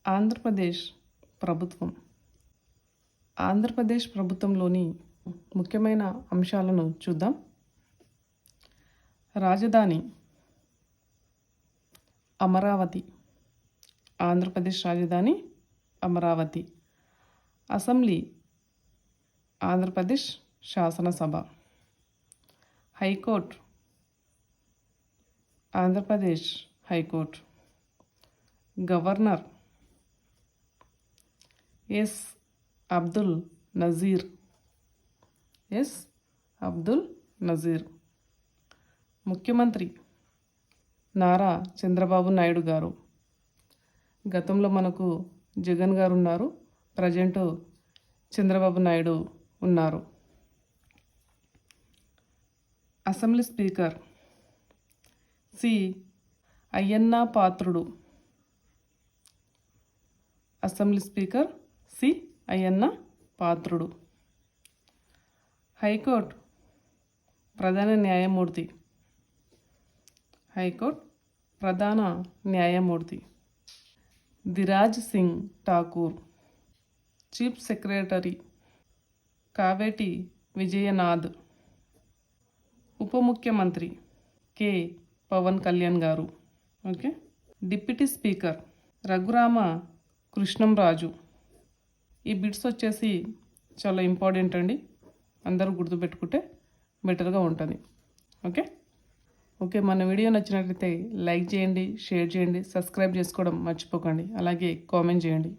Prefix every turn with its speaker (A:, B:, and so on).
A: ఆంధ్రప్రదేశ్ ప్రభుత్వం. ఆంధ్రప్రదేశ్ ప్రభుత్వంలోని ముఖ్యమైన అంశాలను చూద్దాం. రాజధాని అమరావతి. ఆంధ్రప్రదేశ్ రాజధాని అమరావతి. అసెంబ్లీ ఆంధ్రప్రదేశ్ శాసనసభ. High court Andhra Pradesh high court. Governor S Abdul Nazeer. S Abdul Nazeer. ముఖ్యమంత్రి నారా చంద్రబాబు నాయుడు గారు. గతంలో మనకు జగన్ గారు ఉన్నారు, ప్రజెంట్ చంద్రబాబు నాయుడు ఉన్నారు. Assembly speaker C Ayyanna Patrudu. Assembly speaker C Ayyanna Patrudu. High court ప్రధాన న్యాయమూర్తి. హైకోర్టు ప్రధాన న్యాయమూర్తి దిరాజ్ సింగ్ ఠాకూర్. Chief secretary Kaveti Vijayanath. ఉప ముఖ్యమంత్రి K Pavan Kalyan garu. Okay. Deputy speaker Raghurama Krishnamraju. ఈ బిట్స్ వచ్చేసి చాలా ఇంపార్టెంట్ అండి, అందరూ గుర్తుపెట్టుకుంటే బెటర్గా ఉంటుంది. ఓకే, మన వీడియో నచ్చినట్లయితే లైక్ చేయండి, షేర్ చేయండి, సబ్స్క్రైబ్ చేసుకోవడం మర్చిపోకండి, అలాగే కామెంట్ చేయండి.